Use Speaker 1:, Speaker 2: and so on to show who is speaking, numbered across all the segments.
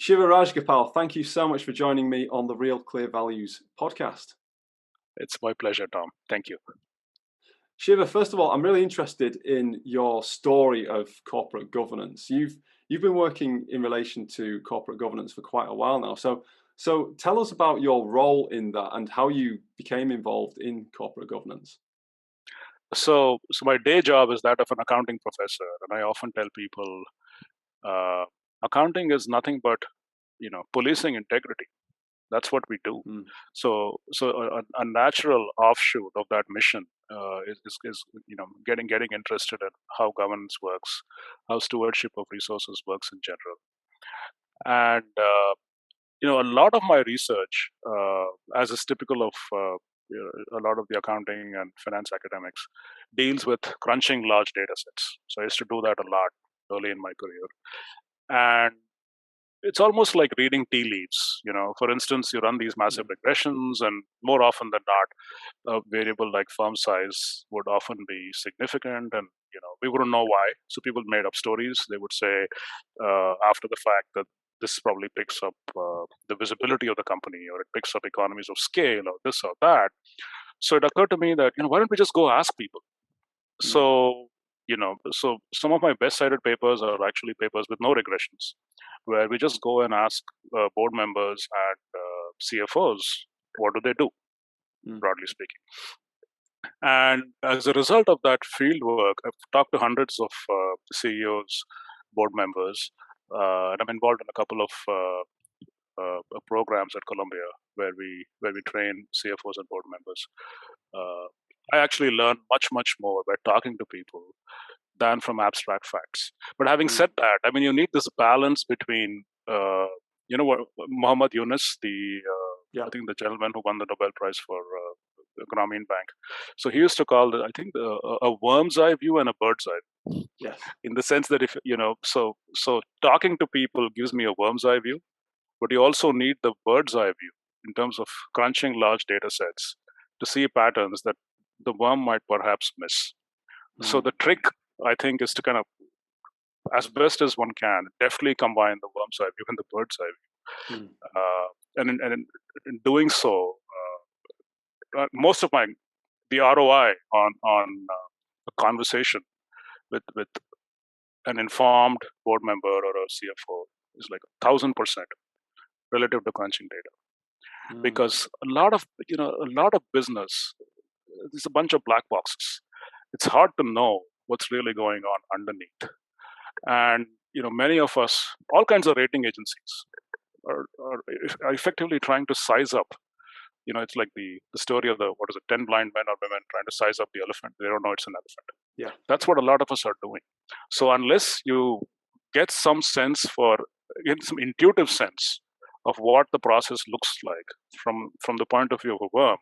Speaker 1: Shiva Rajgopal, thank you so much for joining me on the Real Clear Values podcast.
Speaker 2: It's my pleasure, Tom. Thank you.
Speaker 1: Shiva, first of all, I'm really interested in your story of corporate governance. You've been working in relation to corporate governance for quite a while now. So tell us about your role in that and how you became involved in corporate governance.
Speaker 2: So my day job is that of an accounting professor, and I often tell people, accounting is nothing but, policing integrity. That's what we do. So a natural offshoot of that mission is getting interested in how governance works, how stewardship of resources works in general, and a lot of my research, as is typical of a lot of the accounting and finance academics, deals with crunching large data sets. So I used to do that a lot early in my career. And it's almost like reading tea leaves. For instance, you run these massive regressions, and more often than not, a variable like firm size would often be significant, and we wouldn't know why. So people made up stories. They would say after the fact that this probably picks up the visibility of the company, or it picks up economies of scale, or this or that. So it occurred to me that why don't we just go ask people? So so some of my best cited papers are actually papers with no regressions, where we just go and ask board members and CFOs, what do they do, broadly speaking. And as a result of that field work, I've talked to hundreds of CEOs, board members, and I'm involved in a couple of programs at Columbia where we train CFOs and board members. I actually learn much more by talking to people than from abstract facts. But having said that, you need this balance between, Muhammad Yunus, I think the gentleman who won the Nobel Prize for the Grameen Bank. So he used to call a worm's eye view and a bird's eye.
Speaker 1: Yes.
Speaker 2: In the sense that if so talking to people gives me a worm's eye view, but you also need the bird's eye view in terms of crunching large data sets to see patterns that the worm might perhaps miss. So the trick, I think, is to kind of, as best as one can, definitely combine the worm's eye view and the bird's eye view. And in doing so, most of the ROI on a conversation with an informed board member or a CFO is like 1,000% relative to crunching data, because a lot of business, there's a bunch of black boxes. It's hard to know what's really going on underneath, and many of us, all kinds of rating agencies, are effectively trying to size up. It's like the story of 10 blind men or women trying to size up the elephant. They don't know it's an elephant.
Speaker 1: Yeah,
Speaker 2: that's what a lot of us are doing. So unless you get some sense some intuitive sense of what the process looks like from the point of view of a worm,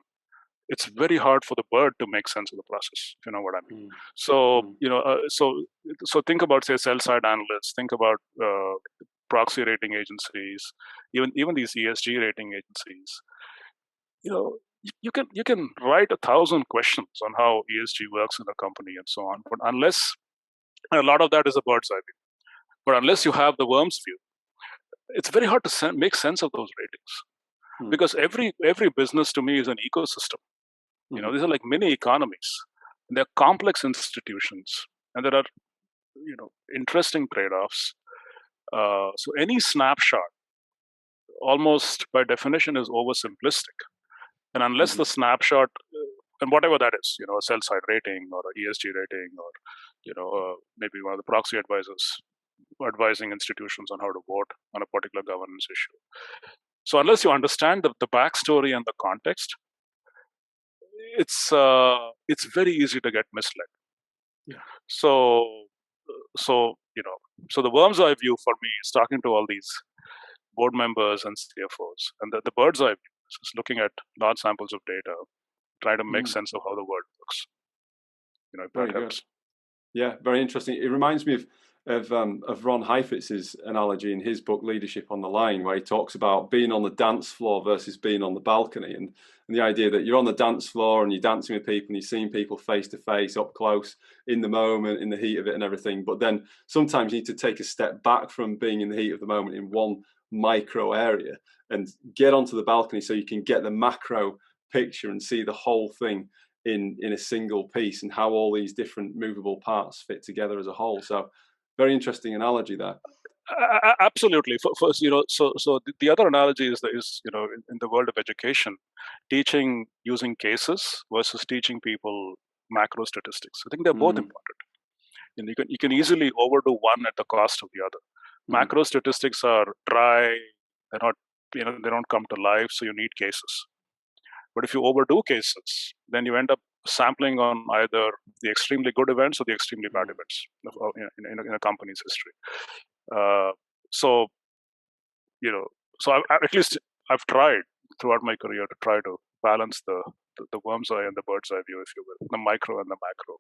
Speaker 2: it's very hard for the bird to make sense of the process, if you know what I mean. So, so think about, say, sell-side analysts, think about proxy rating agencies, even these ESG rating agencies. You can write 1,000 questions on how ESG works in a company and so on, but unless, a lot of that is a bird's eye view, but unless you have the worm's view, it's very hard to make sense of those ratings, because every business to me is an ecosystem. These are like mini economies, and they're complex institutions, and there are interesting trade-offs. So any snapshot, almost by definition, is oversimplistic, and unless the snapshot, and whatever that is, a sell-side rating or a ESG rating, or maybe one of the proxy advisors advising institutions on how to vote on a particular governance issue. So unless you understand the backstory and the context, it's very easy to get misled.
Speaker 1: Yeah.
Speaker 2: So the worm's eye view for me is talking to all these board members and CFOs, and the bird's eye view is looking at large samples of data, trying to make sense of how the world works. If
Speaker 1: very
Speaker 2: that helps.
Speaker 1: Good. Yeah, very interesting. It reminds me of of Ron Heifetz's analogy in his book Leadership on the Line, where he talks about being on the dance floor versus being on the balcony, and the idea that you're on the dance floor and you're dancing with people and you're seeing people face to face, up close, in the moment, in the heat of it and everything. But then sometimes you need to take a step back from being in the heat of the moment in one micro area and get onto the balcony so you can get the macro picture and see the whole thing in a single piece and how all these different movable parts fit together as a whole. So very interesting analogy there.
Speaker 2: Absolutely. So the other analogy is in the world of education, teaching using cases versus teaching people macro statistics. I think they're both important. And you can easily overdo one at the cost of the other. Macro statistics are dry. They're not, they don't come to life. So you need cases. But if you overdo cases, then you end up sampling on either the extremely good events or the extremely bad events in a company's history. So at least I've tried throughout my career to try to balance the worm's eye and the bird's eye view, if you will, the micro and the macro.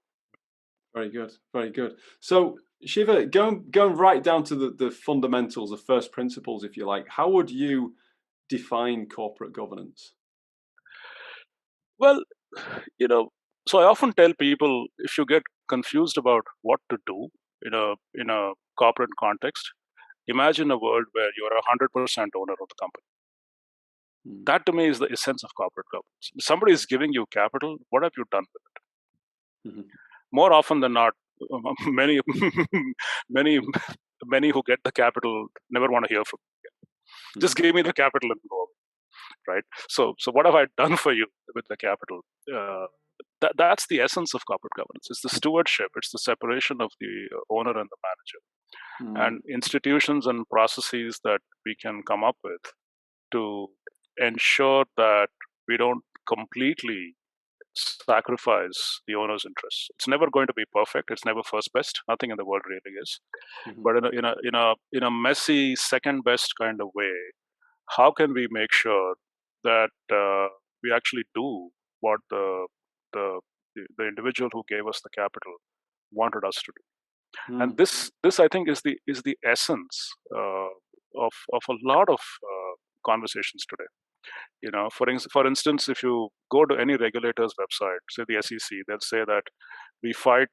Speaker 1: Very good, very good. So Shiva, going right down to the fundamentals, the first principles, if you like, how would you define corporate governance?
Speaker 2: Well, so I often tell people, if you get confused about what to do in a corporate context, imagine a world where you're 100% owner of the company. That to me is the essence of corporate governance. If somebody is giving you capital, what have you done with it? More often than not, many who get the capital never want to hear from you again. Just give me the capital and go away. Right? So what have I done for you with the capital? That's the essence of corporate governance. It's the stewardship. It's the separation of the owner and the manager, and institutions and processes that we can come up with to ensure that we don't completely sacrifice the owner's interests. It's never going to be perfect. It's never first best. Nothing in the world really is. But in a messy second best kind of way, how can we make sure that we actually do what the individual who gave us the capital wanted us to do? And this I think is the essence of a lot of conversations today. For instance, if you go to any regulator's website, say the SEC, they'll say that we fight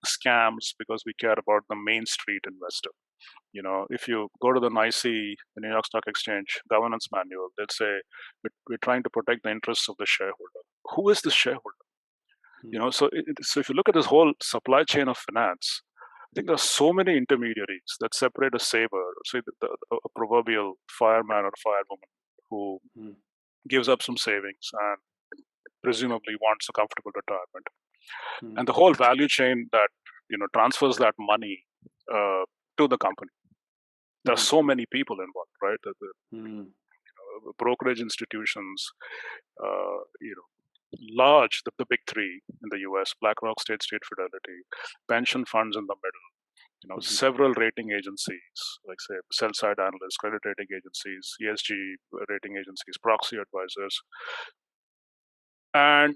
Speaker 2: scams because we care about the Main Street investor. If you go to the NYSE, the New York Stock Exchange governance manual, they'll say we're trying to protect the interests of the shareholder. Who is the shareholder? So if you look at this whole supply chain of finance, I think there are so many intermediaries that separate a saver, say a proverbial fireman or firewoman who gives up some savings and presumably wants a comfortable retirement, and the whole value chain that transfers that money to the company. There are so many people involved, right? Brokerage institutions, large, the big three in the US, BlackRock, State Street, Fidelity, pension funds in the middle, several rating agencies, like say sell-side analysts, credit rating agencies, ESG rating agencies, proxy advisors. And,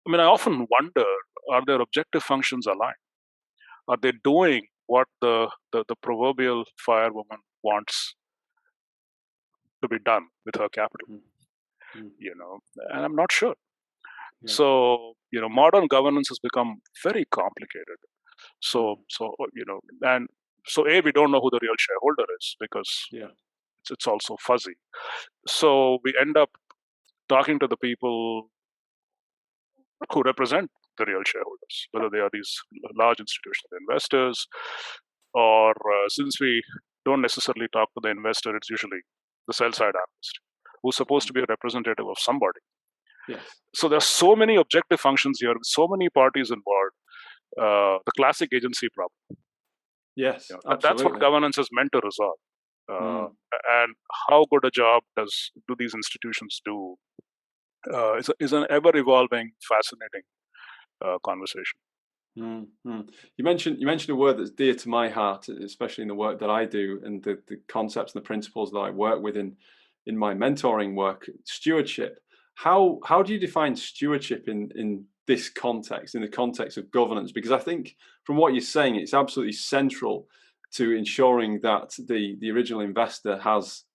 Speaker 2: I often wonder, are their objective functions aligned? Are they doing what the proverbial firewoman wants to be done with her capital? And I'm not sure. Yeah. So, modern governance has become very complicated. So and so we don't know who the real shareholder is because it's also fuzzy. So we end up talking to the people who represent the real shareholders, whether they are these large institutional investors, or since we don't necessarily talk to the investor, it's usually the sell-side analyst who's supposed to be a representative of somebody. Yes. So there's so many objective functions here, so many parties involved. The classic agency problem.
Speaker 1: Yes,
Speaker 2: that's what governance is meant to resolve. And how good a job do these institutions do? Is an ever-evolving, fascinating conversation.
Speaker 1: You mentioned a word that's dear to my heart, especially in the work that I do, and the concepts and the principles that I work with in my mentoring work: stewardship. How do you define stewardship in this context, in the context of governance? Because I think from what you're saying, it's absolutely central to ensuring that the original investor has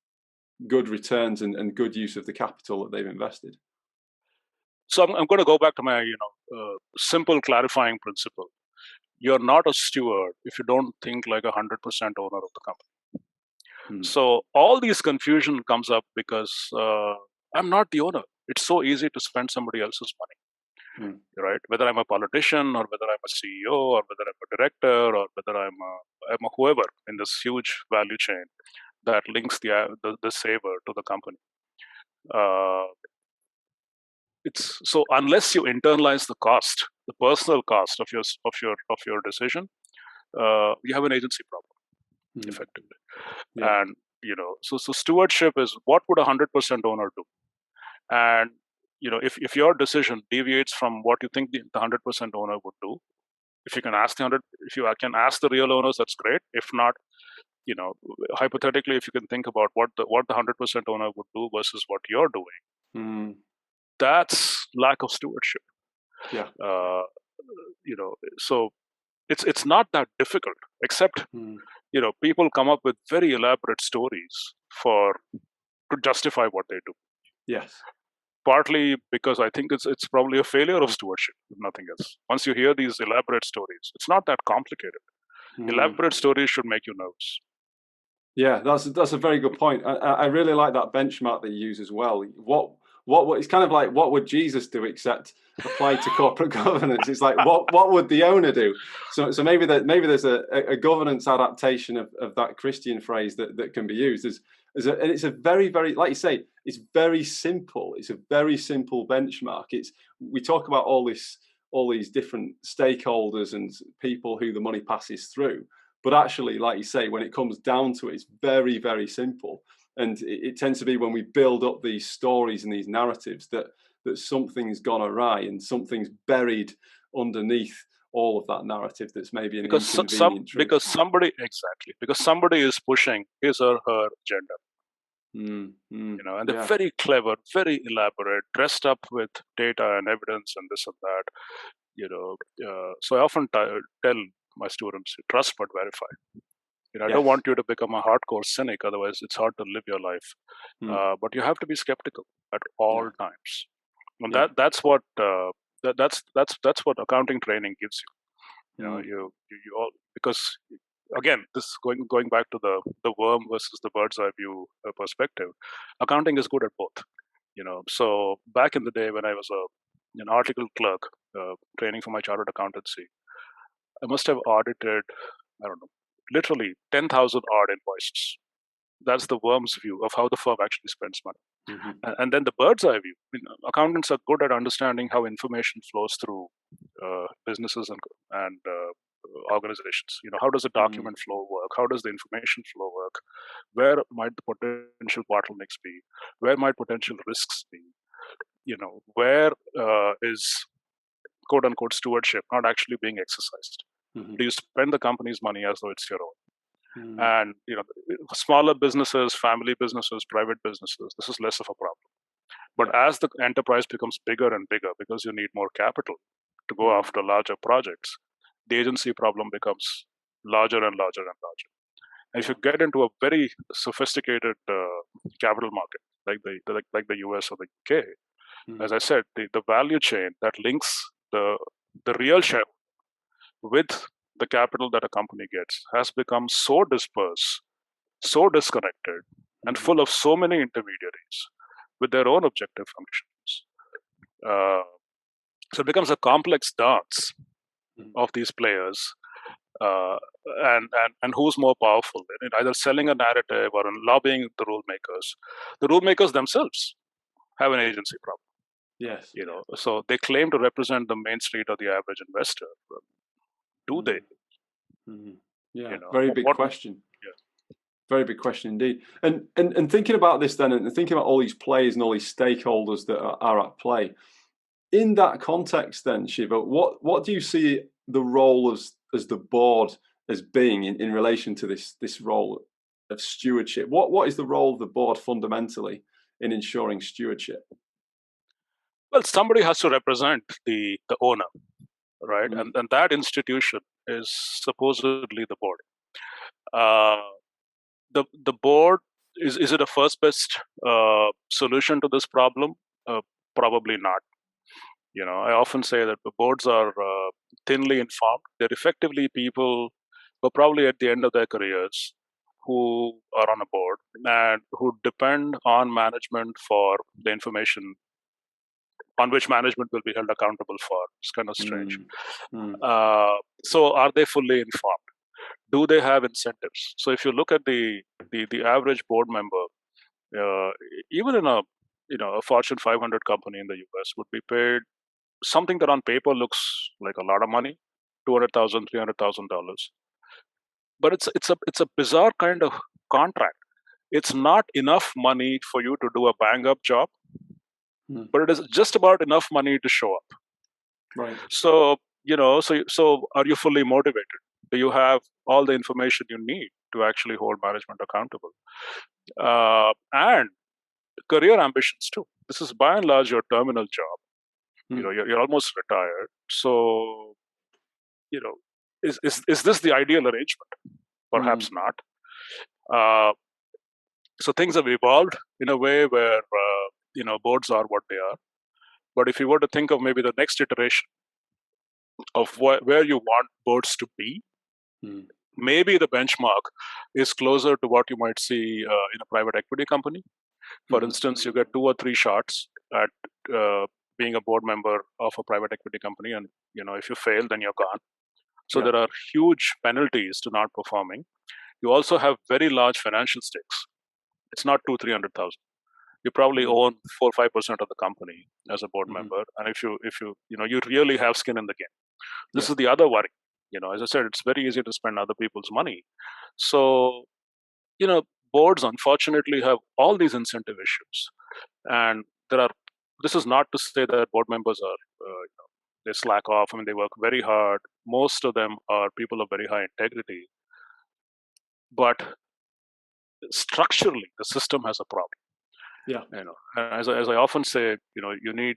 Speaker 1: good returns and good use of the capital that they've invested.
Speaker 2: So I'm going to go back to my simple clarifying principle. You're not a steward if you don't think like 100% owner of the company. So all these confusion comes up because I'm not the owner. It's so easy to spend somebody else's money, right? Whether I'm a politician or whether I'm a CEO or whether I'm a director or whether I'm a whoever in this huge value chain that links the saver to the company. It's so unless you internalize the cost, the personal cost of your decision, you have an agency problem, effectively. Yeah. And so stewardship is what would 100% owner do, and if your decision deviates from what you think the 100% owner would do, if you can ask the real owners, that's great. If not, hypothetically, if you can think about what the 100% owner would do versus what you're doing. That's lack of stewardship.
Speaker 1: Yeah.
Speaker 2: So it's not that difficult, except people come up with very elaborate stories to justify what they do.
Speaker 1: Yes.
Speaker 2: Partly because I think it's probably a failure of stewardship, if nothing else. Once you hear these elaborate stories, it's not that complicated. Elaborate stories should make you nervous.
Speaker 1: Yeah, that's a very good point. I really like that benchmark that you use as well. What it's kind of like, what would Jesus do except apply to corporate governance? It's like, what would the owner do? So maybe there's a governance adaptation of that Christian phrase that can be used and it's a very, very, like you say, it's very simple. It's a very simple benchmark. We talk about all these different stakeholders and people who the money passes through. But actually, like you say, when it comes down to it, it's very, very simple. And it tends to be when we build up these stories and these narratives that something's gone awry and something's buried underneath all of that narrative that's maybe an inconvenient truth.
Speaker 2: Because somebody is pushing his or her agenda. And they're very clever, very elaborate, dressed up with data and evidence and this and that. So I often tell my students, trust but verify. I don't want you to become a hardcore cynic, otherwise it's hard to live your life. But you have to be skeptical at all times, and that's what accounting training gives you. You all, because again, this going back to the worm versus the bird's eye view perspective. Accounting is good at both. So back in the day when I was an article clerk training for my chartered accountancy, I must have audited, I don't know, literally 10,000 odd invoices. That's the worm's view of how the firm actually spends money. And then the bird's eye view. Accountants are good at understanding how information flows through businesses and organizations. How does the document flow work? How does the information flow work? Where might the potential bottlenecks be? Where might potential risks be? Where is quote unquote stewardship not actually being exercised? Do you spend the company's money as though it's your own? And smaller businesses, family businesses, private businesses, this is less of a problem. But as the enterprise becomes bigger and bigger, because you need more capital to go after larger projects, the agency problem becomes larger and larger and larger. And if you get into a very sophisticated capital market like the US or the UK, as I said, the value chain that links the real shareholder with the capital that a company gets has become so dispersed, so disconnected, and full of so many intermediaries with their own objective functions. So it becomes a complex dance of these players, and who's more powerful in either selling a narrative or in lobbying the rule makers. The rule makers themselves have an agency problem.
Speaker 1: Yes.
Speaker 2: So they claim to represent the Main Street or the average investor. Do they?
Speaker 1: Yeah, very big question. Yeah. Very big question indeed. And thinking about this then, and thinking about all these players and all these stakeholders that are at play, in that context then, Shiva, what do you see the role as the board as being in relation to this role of stewardship? What is the role of the board fundamentally in ensuring stewardship?
Speaker 2: Well, somebody has to represent the owner, right? And that institution is supposedly the board. The board, is it a first best solution to this problem? Probably not. I often say that the boards are thinly informed. They're effectively people who are probably at the end of their careers who are on a board and who depend on management for the information on which management will be held accountable for. It's kind of strange. So are they fully informed? Do they have incentives? So if you look at the average board member, even in a Fortune 500 company in the US, would be paid something that on paper looks like a lot of money, $200,000, $300,000. But it's a bizarre kind of contract. It's not enough money for you to do a bang up job, but it is just about enough money to show up.
Speaker 1: Right.
Speaker 2: So so are you fully motivated? Do you have all the information you need to actually hold management accountable? And career ambitions too. This is by and large your terminal job. You're almost retired. So, is this the ideal arrangement? Perhaps not. So things have evolved in a way where boards are what they are. But if you were to think of maybe the next iteration of where you want boards to be, maybe the benchmark is closer to what you might see in a private equity company. For instance, you get 2 or 3 shots at being a board member of a private equity company, and if you fail, then you're gone. So there are huge penalties to not performing. You also have very large financial stakes. It's not 200,000-300,000. You probably own 4 or 5% of the company as a board member, and if you you really have skin in the game. This is the other worry. As I said, it's very easy to spend other people's money. So boards unfortunately have all these incentive issues, and this is not to say that board members are they slack off. I mean, they work very hard. Most of them are people of very high integrity, but structurally the system has a problem. As I often say, you need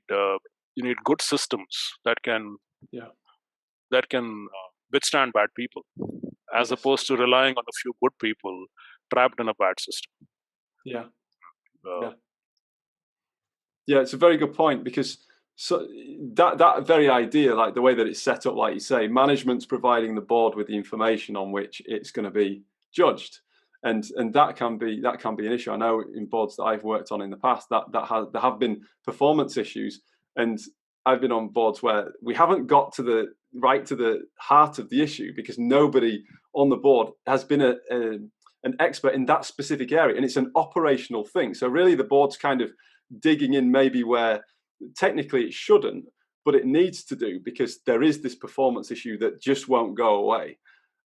Speaker 2: good systems that can withstand bad people, as opposed to relying on a few good people trapped in a bad system.
Speaker 1: Yeah, it's a very good point, because so that very idea, like the way that it's set up, like you say, management's providing the board with the information on which it's going to be judged, and that can be an issue. I know in boards that I've worked on in the past there have been performance issues, and I've been on boards where we haven't got to the heart of the issue because nobody on the board has been an expert in that specific area, and it's an operational thing. So really the board's kind of digging in maybe where technically it shouldn't, but it needs to do, because there is this performance issue that just won't go away.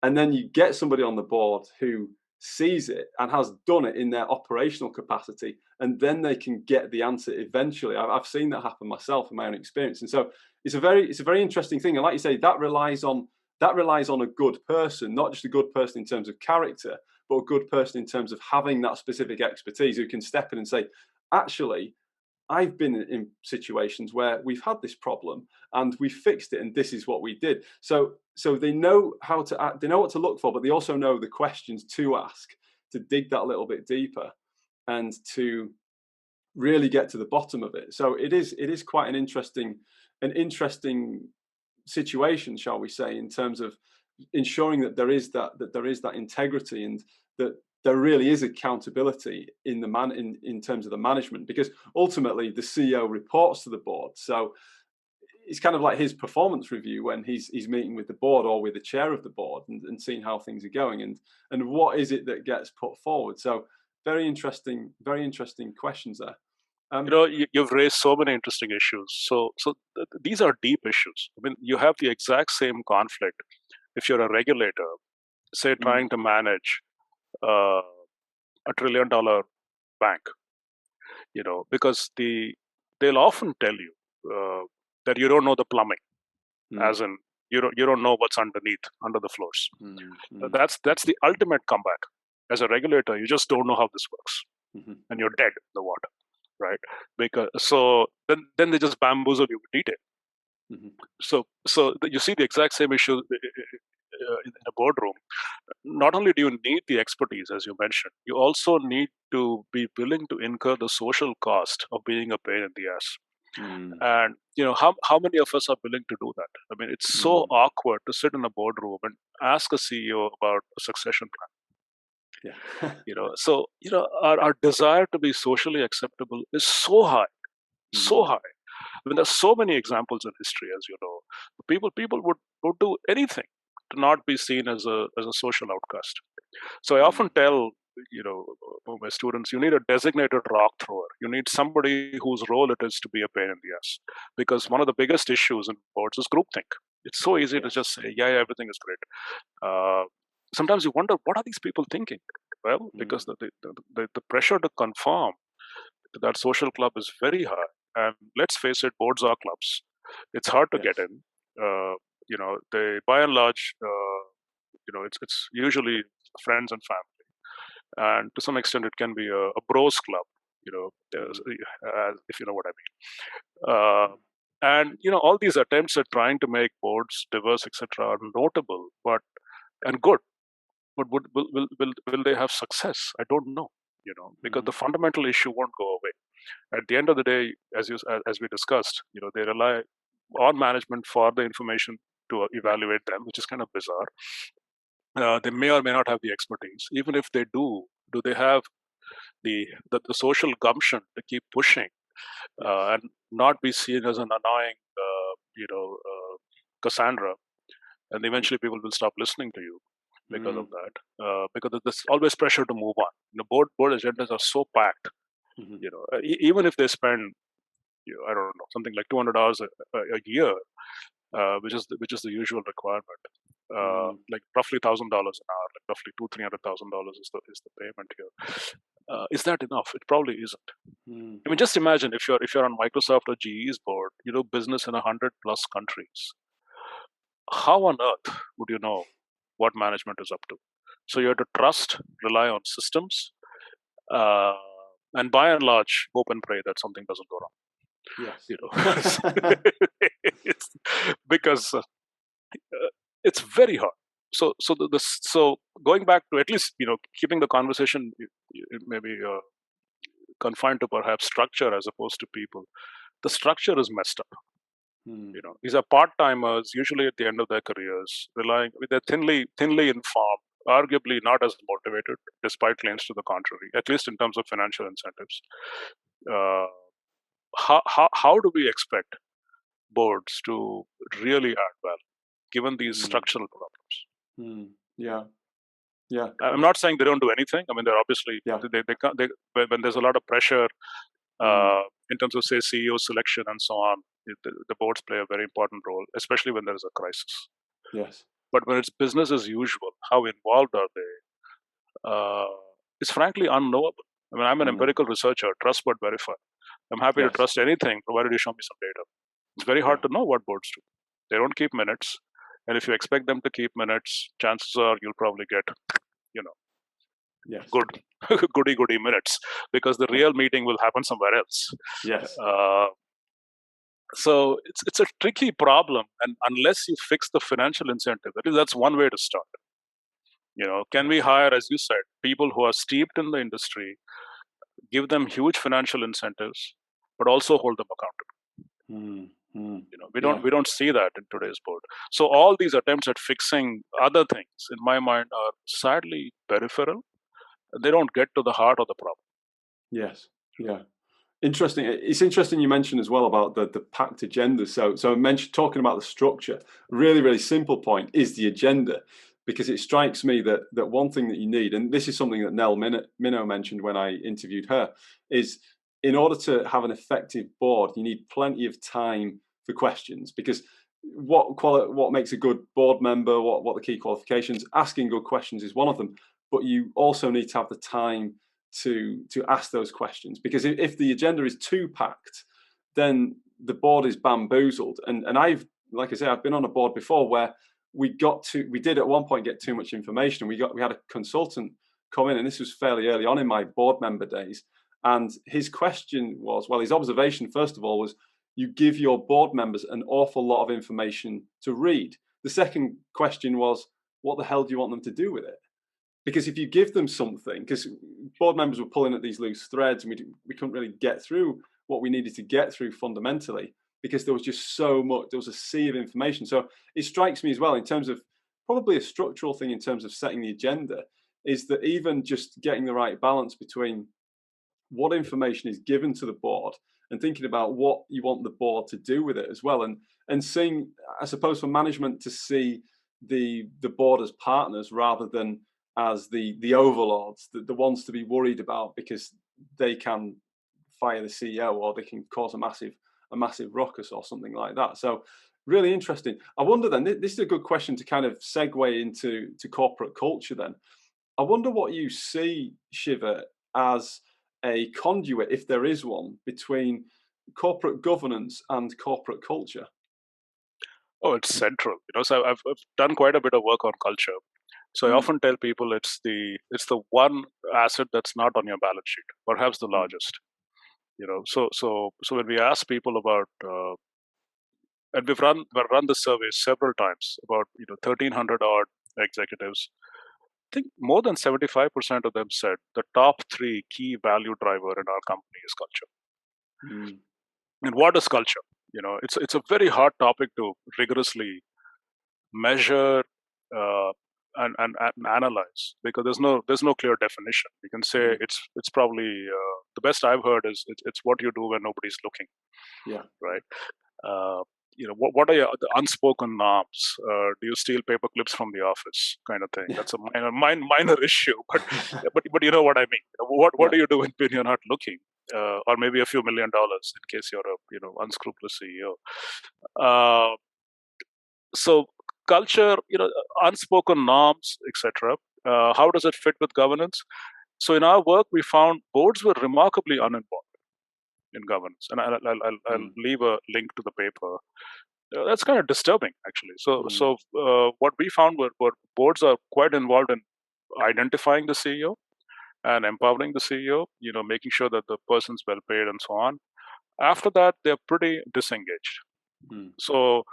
Speaker 1: And then you get somebody on the board who sees it and has done it in their operational capacity, and then they can get the answer eventually. I've seen that happen myself in my own experience. And so it's a very interesting thing. And like you say, that relies on a good person, not just a good person in terms of character, but a good person in terms of having that specific expertise, who can step in and say, actually, I've been in situations where we've had this problem and we fixed it, and this is what we did. So they know how to act, they know what to look for, but they also know the questions to ask to dig that a little bit deeper and to really get to the bottom of it. So it is quite an interesting situation, shall we say, in terms of ensuring that there is that integrity, and that there really is accountability in terms of the management, because ultimately the CEO reports to the board. So it's kind of like his performance review when he's meeting with the board or with the chair of the board and seeing how things are going and what is it that gets put forward. So very interesting questions there.
Speaker 2: You've raised so many interesting issues. So these are deep issues. I mean, you have the exact same conflict if you're a regulator, say, trying to manage a $1 trillion bank, because they'll often tell you that you don't know the plumbing, as in you don't know what's under the floors. That's the ultimate comeback. As a regulator, you just don't know how this works, and you're dead in the water. right? Because so then they just bamboozle you with detail.
Speaker 1: Mm-hmm.
Speaker 2: So you see the exact same issue in a boardroom. Not only do you need the expertise, as you mentioned, you also need to be willing to incur the social cost of being a pain in the ass. And how many of us are willing to do that? I mean, it's so awkward to sit in a boardroom and ask a CEO about a succession plan.
Speaker 1: Yeah.
Speaker 2: So our desire to be socially acceptable is so high, so high. I mean, there's so many examples in history, as you know. People would do anything to not be seen as a social outcast. So I often tell my students, you need a designated rock thrower. You need somebody whose role it is to be a pain in the ass, because one of the biggest issues in boards is groupthink. It's so easy to just say, yeah, everything is great. Sometimes you wonder, what are these people thinking? Well, because the pressure to conform to that social club is very high. And let's face it, boards are clubs. It's hard to get in. They by and large, it's usually friends and family, and to some extent, it can be a bros club. If you know what I mean. And all these attempts at trying to make boards diverse, etc., are notable, and good. But will they have success? I don't know. Because the fundamental issue won't go away. At the end of the day, as we discussed, they rely on management for the information to evaluate them, which is kind of bizarre. They may or may not have the expertise. Even if they do they have the social gumption to keep pushing and not be seen as an annoying, Cassandra? And eventually, people will stop listening to you because of that. Because there's always pressure to move on. Board agendas are so packed. Even if they spend, I don't know, something like 200 hours a year, which is the usual requirement, like roughly $1,000 an hour, like roughly $200,000-300,000 is the payment here. Is that enough? It probably isn't. I mean, just imagine if you're on Microsoft or GE's board, you do business in 100+ countries. How on earth would you know what management is up to? So you have to rely on systems, and by and large, hope and pray that something doesn't go wrong.
Speaker 1: Yes.
Speaker 2: Because it's very hard. So going back to at least keeping the conversation maybe confined to perhaps structure as opposed to people. The structure is messed up. These are part-timers, usually at the end of their careers, they're thinly informed, arguably not as motivated, despite claims to the contrary, at least in terms of financial incentives. How do we expect boards to really add value, given these structural problems?
Speaker 1: Yeah.
Speaker 2: I'm not saying they don't do anything. I mean, they're obviously when there's a lot of pressure in terms of, say, CEO selection and so on, the boards play a very important role, especially when there is a crisis.
Speaker 1: Yes.
Speaker 2: But when it's business as usual, how involved are they? It's frankly unknowable. I mean, I'm an empirical researcher, trust but verify. I'm happy to trust anything, provided you show me some data. It's very hard to know what boards do. They don't keep minutes. And if you expect them to keep minutes, chances are you'll probably get, good goody minutes, because the real meeting will happen somewhere else.
Speaker 1: Yes.
Speaker 2: So it's a tricky problem, and unless you fix the financial incentive, that's one way to start. Can we hire, as you said, people who are steeped in the industry, give them huge financial incentives, but also hold them accountable? We don't see that in today's board. So all these attempts at fixing other things, in my mind, are sadly peripheral. They don't get to the heart of the problem.
Speaker 1: Yes. Yeah. Interesting. It's interesting you mentioned as well about the packed agenda. So talking about the structure, really, really simple point is the agenda, because it strikes me that one thing that you need, and this is something that Nell Minow mentioned when I interviewed her, is in order to have an effective board, you need plenty of time for questions, because what makes a good board member, what the key qualifications, asking good questions is one of them, but you also need to have the time to ask those questions, because if the agenda is too packed, then the board is bamboozled. And I've been on a board before where we did at one point get too much information, and we had a consultant come in, and this was fairly early on in my board member days, And his question was, well, his observation, first of all, was you give your board members an awful lot of information to read. The second question was, what the hell do you want them to do with it? Because if you give them something, because board members were pulling at these loose threads, and we couldn't really get through what we needed to get through fundamentally, because there was just so much, there was a sea of information. So it strikes me as well, in terms of probably a structural thing in terms of setting the agenda, is that even just getting the right balance between what information is given to the board and thinking about what you want the board to do with it as well, and seeing, I suppose, for management to see the board as partners rather than as the overlords, the ones to be worried about because they can fire the CEO or they can cause a massive ruckus or something like that. So really interesting. I wonder then, this is a good question to kind of segue into corporate culture then. I wonder what you see, Shiva, as a conduit, if there is one, between corporate governance and corporate culture.
Speaker 2: Oh, it's central. So I've done quite a bit of work on culture. So I often tell people it's the one asset that's not on your balance sheet, perhaps the largest. So when we ask people about, and we've run the survey several times about 1,300 odd executives. I think more than 75% of them said the top 3 key value driver in our company is culture. And what is culture? It's a very hard topic to rigorously measure and analyze, because there's no clear definition. You can say it's probably the best I've heard is it's what you do when nobody's looking.
Speaker 1: Yeah.
Speaker 2: Right. What are the unspoken norms? Do you steal paper clips from the office, kind of thing? That's a minor issue, but you know what I mean. What do you do when you're not looking, or maybe a few $1 million in case you're a unscrupulous CEO. So culture, unspoken norms, etc. How does it fit with governance? So in our work, we found boards were remarkably uninvolved in governance, and I'll leave a link to the paper. That's kind of disturbing, actually. So what we found were boards are quite involved in identifying the CEO and empowering the CEO, making sure that the person's well paid and so on. After that, they're pretty disengaged. So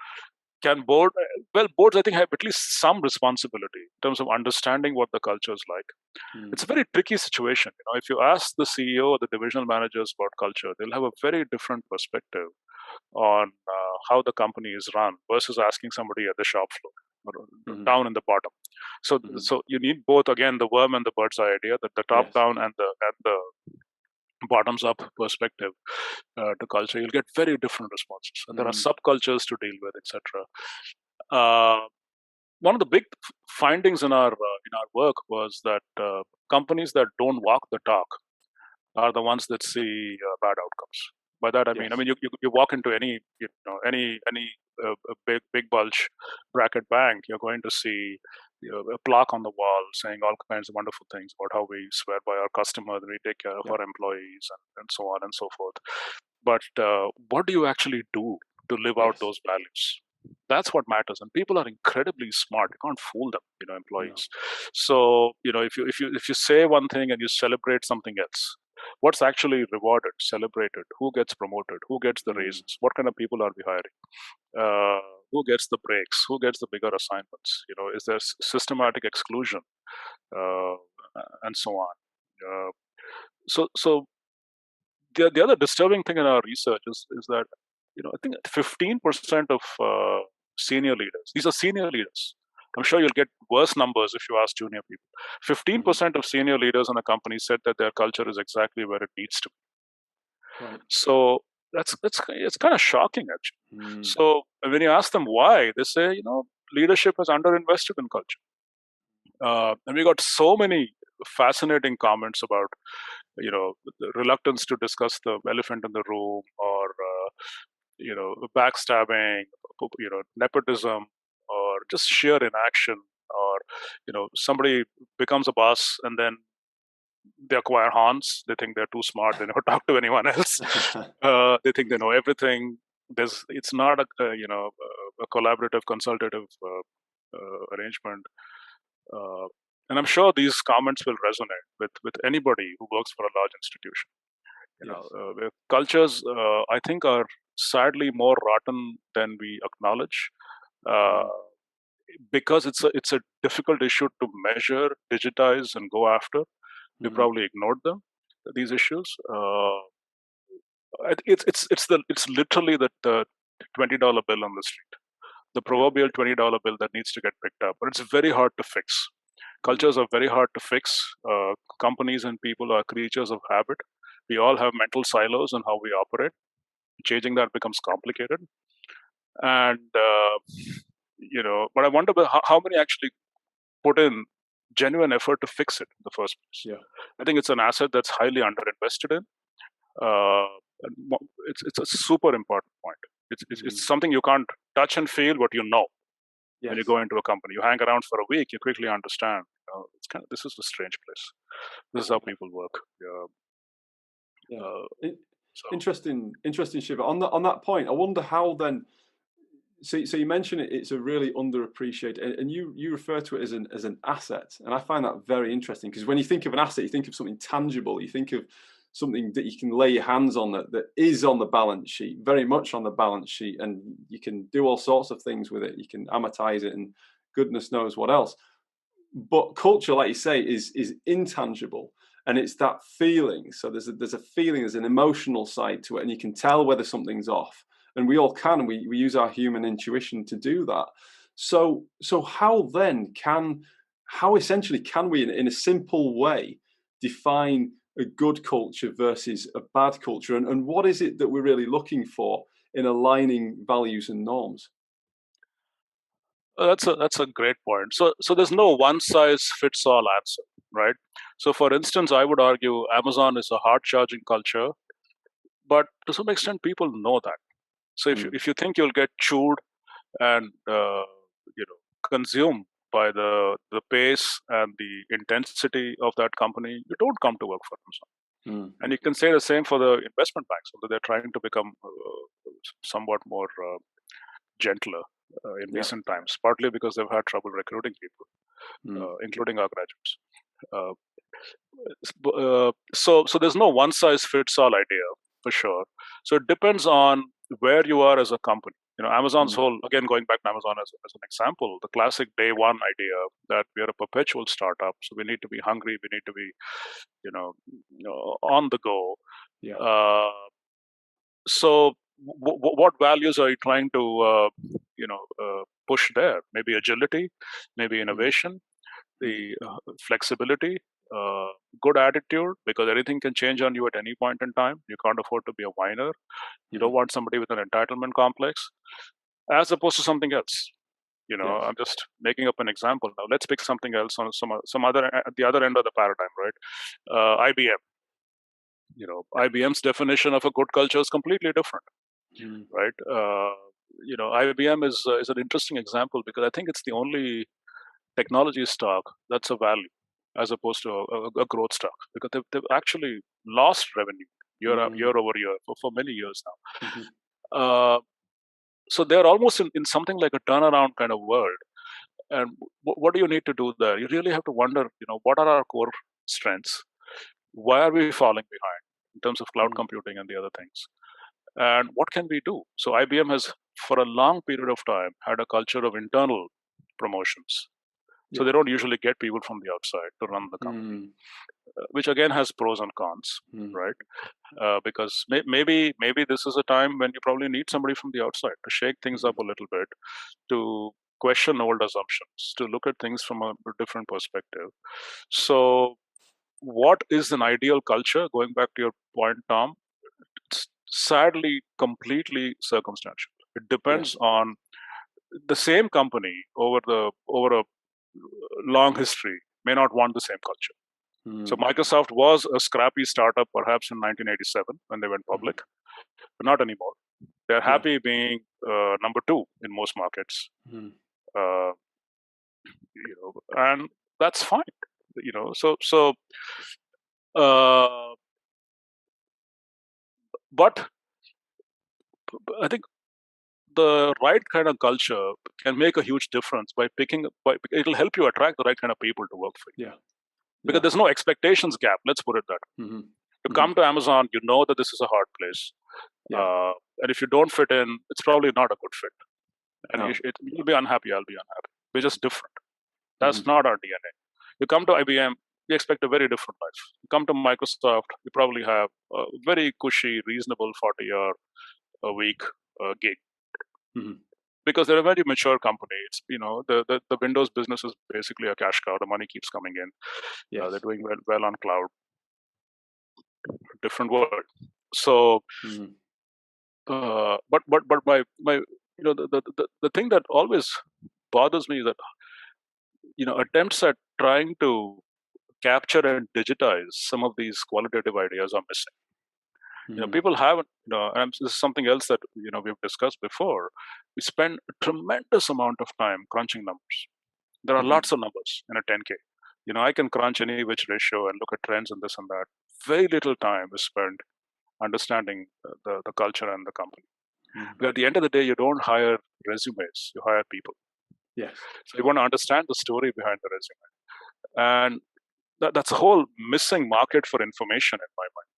Speaker 2: boards I think have at least some responsibility in terms of understanding what the culture is like. It's a very tricky situation. If you ask the CEO or the divisional managers about culture, they'll have a very different perspective on how the company is run versus asking somebody at the shop floor or down in the bottom. So you need both, again, the worm and the bird's eye idea, that the top down and the bottoms up perspective to culture. You'll get very different responses, and there are subcultures to deal with, etc. One of the big findings in our work was that companies that don't walk the talk are the ones that see bad outcomes. By that I mean you walk into any big bulge bracket bank, you're going to see a plaque on the wall saying all kinds of wonderful things about how we swear by our customers, we take care of our employees, and so on and so forth. But what do you actually do to live out those values? That's what matters, and people are incredibly smart. You can't fool them, employees. So if you say one thing and you celebrate something else, what's actually rewarded, celebrated? Who gets promoted? Who gets the raises? What kind of people are we hiring? Who gets the breaks? Who gets the bigger assignments? Is there systematic exclusion, and so on? So the other disturbing thing in our research is that I think 15% of senior leaders, these are senior leaders. I'm sure you'll get worse numbers if you ask junior people. 15% of senior leaders in a company said that their culture is exactly where it needs to be. Right. So it's kind of shocking, actually. So when you ask them why, they say, leadership has underinvested in culture. And we got so many fascinating comments about, the reluctance to discuss the elephant in the room, or backstabbing, nepotism, or just sheer inaction, or somebody becomes a boss and then they acquire horns. They think they're too smart. They never talk to anyone else. They think they know everything. It's not a collaborative, consultative arrangement. And I'm sure these comments will resonate with anybody who works for a large institution. Cultures, I think, are sadly more rotten than we acknowledge, because it's a difficult issue to measure, digitize, and go after. We probably ignored these issues. It's literally the $20 bill on the street, the proverbial $20 bill that needs to get picked up, but it's very hard to fix. Cultures are very hard to fix. Companies and people are creatures of habit. We all have mental silos on how we operate. Changing that becomes complicated. And, but I wonder how many actually put in genuine effort to fix it in the first place.
Speaker 1: Yeah.
Speaker 2: I think it's an asset that's highly underinvested in. It's a super important point. It's something you can't touch and feel, but when you go into a company. You hang around for a week, you quickly understand. It's this is a strange place. This is how people work.
Speaker 1: Interesting, Shiva. On that point, I wonder how then. So you mentioned it's a really underappreciated, and you refer to it as an asset, and I find that very interesting, because when you think of an asset, you think of something tangible. You think of something that you can lay your hands on, that is on the balance sheet, very much on the balance sheet, and you can do all sorts of things with it. You can amortize it, and goodness knows what else. But culture, like you say, is intangible, and it's that feeling. So there's a feeling, there's an emotional side to it, and you can tell whether something's off. And we all can. We use our human intuition to do that. So how essentially can we, in a simple way, define a good culture versus a bad culture, and what is it that we're really looking for in aligning values and norms?
Speaker 2: That's a great point. So there's no one size fits all answer, right? So for instance, I would argue Amazon is a hard charging culture, but to some extent people know that. So if you think you'll get chewed and consumed by the pace and the intensity of that company, you don't come to work for Amazon. And you can say the same for the investment banks, although they're trying to become somewhat more gentler in recent times, partly because they've had trouble recruiting people, including our graduates. So there's no one size fits all idea, for sure. So it depends on where you are as a company. Amazon's whole, again, going back to Amazon as an example, the classic day one idea that we are a perpetual startup, so we need to be hungry, we need to be, on the go. So what values are you trying to, push there? Maybe agility, maybe innovation, the flexibility, good attitude, because anything can change on you at any point in time. You can't afford to be a whiner. You don't want somebody with an entitlement complex, as opposed to something else. I'm just making up an example now. Let's pick something else on some other at the other end of the paradigm, right? IBM. IBM's definition of a good culture is completely different, right? IBM is an interesting example because I think it's the only technology stock that's a value as opposed to a growth stock, because they've actually lost revenue year over year for many years now. So they're almost in something like a turnaround kind of world. And what do you need to do there? You really have to wonder, what are our core strengths? Why are we falling behind in terms of cloud computing and the other things? And what can we do? So IBM has, for a long period of time, had a culture of internal promotions. So they don't usually get people from the outside to run the company, which again has pros and cons, right? Because maybe this is a time when you probably need somebody from the outside to shake things up a little bit, to question old assumptions, to look at things from a different perspective. So what is an ideal culture? Going back to your point, Tom, it's sadly completely circumstantial. It depends on the same company over a long history may not want the same culture. So Microsoft was a scrappy startup perhaps in 1987 when they went public, but not anymore. They're happy being number two in most markets, and that's fine. But I think the right kind of culture can make a huge difference by it'll help you attract the right kind of people to work for you. Because there's no expectations gap. Let's put it that. You come to Amazon, you know that this is a hard place.
Speaker 1: Yeah.
Speaker 2: And if you don't fit in, it's probably not a good fit. And
Speaker 1: No.
Speaker 2: you'll be unhappy, I'll be unhappy. We're just different. That's not our DNA. You come to IBM, we expect a very different life. You come to Microsoft, you probably have a very cushy, reasonable 40-hour a week gig. Because they're a very mature company. It's, the Windows business is basically a cash cow. The money keeps coming in.
Speaker 1: Yes.
Speaker 2: They're doing well on cloud. Different world. So, but my the thing that always bothers me is that attempts at trying to capture and digitize some of these qualitative ideas are missing. People haven't. And this is something else that we've discussed before. We spend a tremendous amount of time crunching numbers. There are lots of numbers in a 10K. I can crunch any which ratio and look at trends and this and that. Very little time is spent understanding the culture and the company. But at the end of the day, you don't hire resumes, you hire people.
Speaker 1: Yes.
Speaker 2: So you want to understand the story behind the resume. And that's a whole missing market for information in my mind.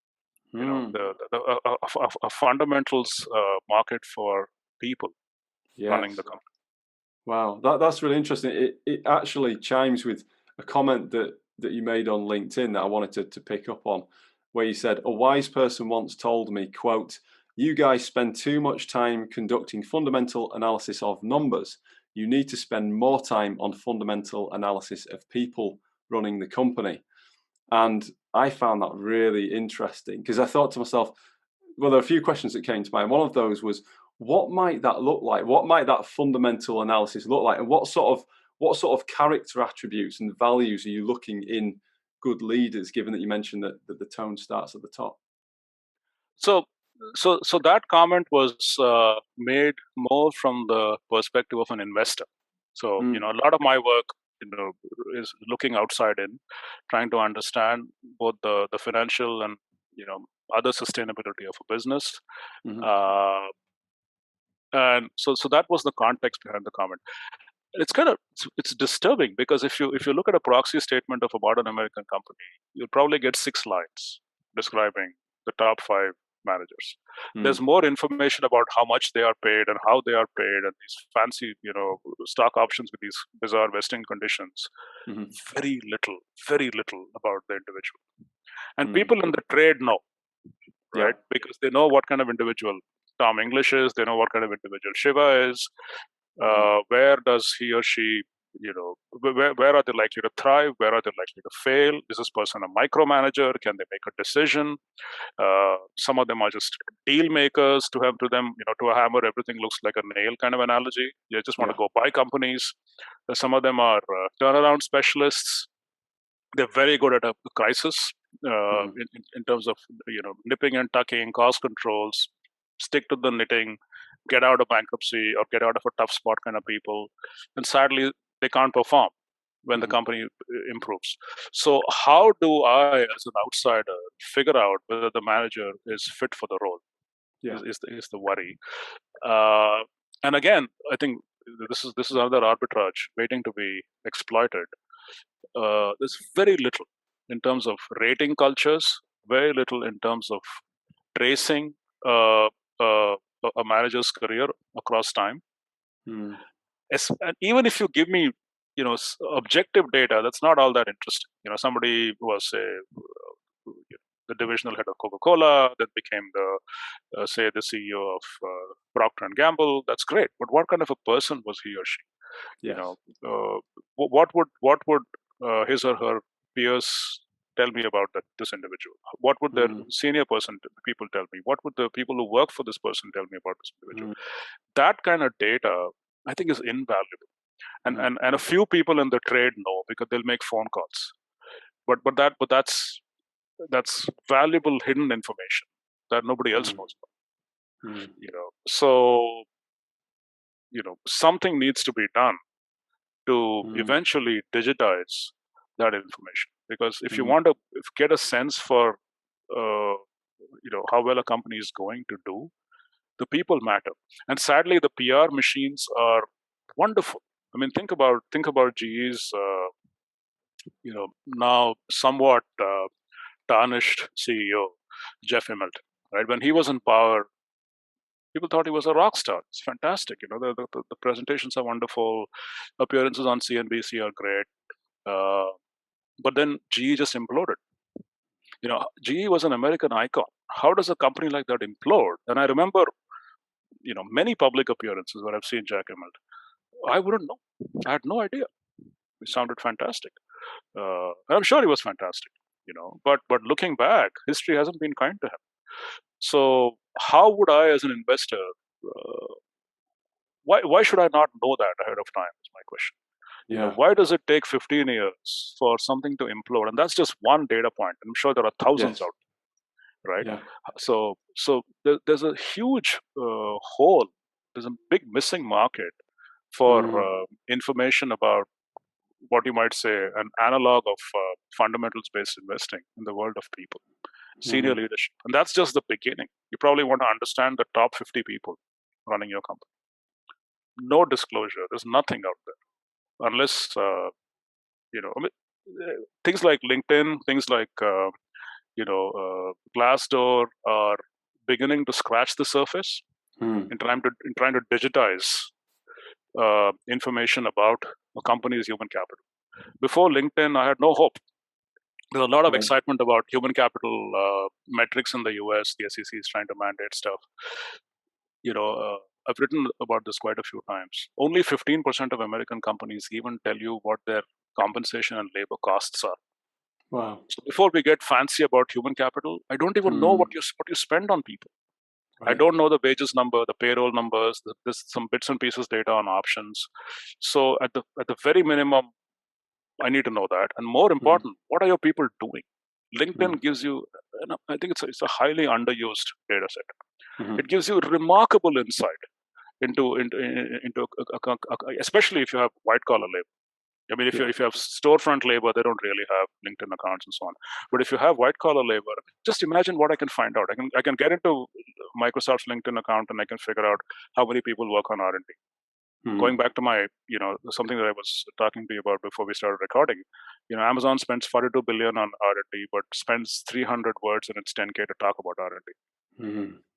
Speaker 2: A fundamentals market for people running the company.
Speaker 1: Wow, that's really interesting. It actually chimes with a comment that you made on LinkedIn that I wanted to pick up on, where you said, a wise person once told me, quote, "You guys spend too much time conducting fundamental analysis of numbers. You need to spend more time on fundamental analysis of people running the company." And I found that really interesting because I thought to myself, well, there are a few questions that came to mind. One of those was, what might that look like? What might that fundamental analysis look like? And what sort of character attributes and values are you looking in good leaders, given that you mentioned that the tone starts at the top?
Speaker 2: So that comment was made more from the perspective of an investor. So a lot of my work is looking outside in, trying to understand both the financial and other sustainability of a business. And so that was the context behind the comment. It's disturbing because if you look at a proxy statement of a modern American company, you'll probably get 6 lines describing the top 5 managers. There's more information about how much they are paid and how they are paid and these fancy stock options with these bizarre vesting conditions. Very little about the individual. And people in the trade know, right? Because they know what kind of individual Tom English is, they know what kind of individual Shiva is. Where does he or she, where are they likely to thrive? Where are they likely to fail? Is this person a micromanager? Can they make a decision? Some of them are just deal makers. To a hammer, everything looks like a nail kind of analogy. You just want to go buy companies. Some of them are turnaround specialists. They're very good at a crisis in terms of nipping and tucking, cost controls, stick to the knitting, get out of bankruptcy or get out of a tough spot kind of people. And sadly, they can't perform when the company improves. So how do I, as an outsider, figure out whether the manager is fit for the role? Is the worry. And again, I think this is another arbitrage waiting to be exploited. There's very little in terms of rating cultures, very little in terms of tracing a manager's career across time. And even if you give me, objective data, that's not all that interesting. Somebody was the divisional head of Coca-Cola, that became the CEO of Procter and Gamble. That's great, but what kind of a person was he or she? What would his or her peers tell me about this individual? What would their senior people tell me? What would the people who work for this person tell me about this individual? That kind of data, I think, is invaluable. And a few people in the trade know because they'll make phone calls. But that's valuable hidden information that nobody else knows about. So something needs to be done to eventually digitize that information. Because if you want to get a sense for how well a company is going to do, the people matter. And sadly, the PR machines are wonderful. I mean, think about GE's now somewhat tarnished CEO, Jeff Immelt, right? When he was in power, people thought he was a rock star. It's fantastic. The presentations are wonderful. Appearances on CNBC are great. But then GE just imploded. GE was an American icon. How does a company like that implode? And I remember, many public appearances where I've seen Jack Immelt. I wouldn't know. I had no idea. He sounded fantastic. And I'm sure he was fantastic, But looking back, history hasn't been kind to him. So how would I, as an investor, why should I not know that ahead of time? Is my question.
Speaker 1: Yeah.
Speaker 2: Why does it take 15 years for something to implode? And that's just one data point. I'm sure there are thousands out there, right?
Speaker 1: Yeah.
Speaker 2: So there's a huge hole. There's a big missing market for information about what you might say an analog of fundamentals-based investing in the world of people, senior leadership. And that's just the beginning. You probably want to understand the top 50 people running your company. No disclosure. There's nothing out there. Unless, things like LinkedIn, things like, Glassdoor are beginning to scratch the surface in trying to digitize information about a company's human capital. Before LinkedIn, I had no hope. There's a lot of excitement about human capital metrics in the US. The SEC is trying to mandate stuff. I've written about this quite a few times. Only 15% of American companies even tell you what their compensation and labor costs are.
Speaker 1: Wow.
Speaker 2: So before we get fancy about human capital, I don't even know what you spend on people. Right. I don't know the wages number, the payroll numbers. There's some bits and pieces data on options. So at the very minimum, I need to know that. And more important, what are your people doing? LinkedIn gives you, I think it's a highly underused data set. It gives you remarkable insight into especially if you have white collar labor. I mean, if you have storefront labor, they don't really have LinkedIn accounts and so on. But if you have white collar labor, just imagine what I can find out. I can get into Microsoft's LinkedIn account and I can figure out how many people work on R&D. Going back to my, something that I was talking to you about before we started recording, Amazon spends 42 billion on R&D, but spends 300 words in its 10K to talk about R&D.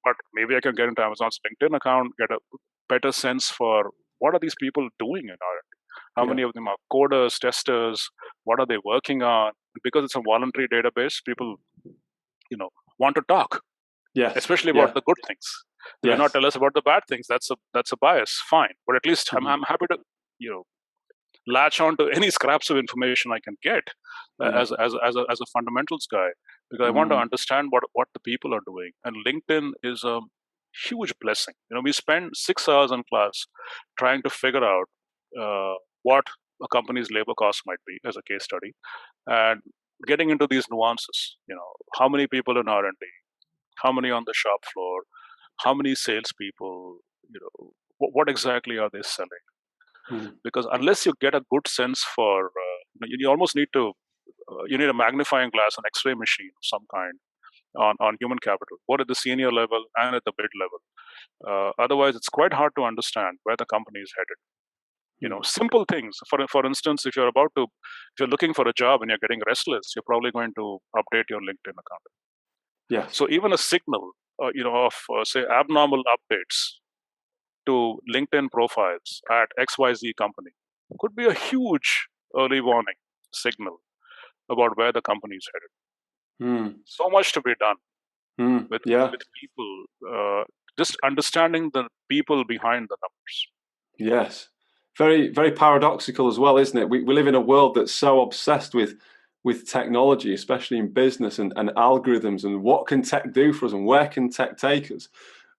Speaker 2: But maybe I can get into Amazon's LinkedIn account, get a better sense for what are these people doing in R&D? How many of them are coders, testers? What are they working on? Because it's a voluntary database, people, want to talk.
Speaker 1: Yes.
Speaker 2: Especially about the good things. They will not tell us about the bad things. That's a bias. Fine, but at least I'm happy to latch on to any scraps of information I can get as a fundamentals guy, because I want to understand what the people are doing. And LinkedIn is a huge blessing. We spend 6 hours in class trying to figure out what a company's labor costs might be as a case study, and getting into these nuances. How many people in R&D, how many on the shop floor, how many salespeople, what exactly are they selling? Because unless you get a good sense for, you almost need to, you need a magnifying glass, an X-ray machine of some kind on human capital, both at the senior level and at the mid level. Otherwise, it's quite hard to understand where the company is headed. Simple things. For instance, if you're looking for a job and you're getting restless, you're probably going to update your LinkedIn account.
Speaker 1: Yeah.
Speaker 2: So even a signal, of say abnormal updates to LinkedIn profiles at XYZ company could be a huge early warning signal about where the company is headed. So much to be done with people. Just understanding the people behind the numbers.
Speaker 1: Yes. Very, very paradoxical as well, isn't it? We live in a world that's so obsessed with technology, especially in business and algorithms, and what can tech do for us and where can tech take us?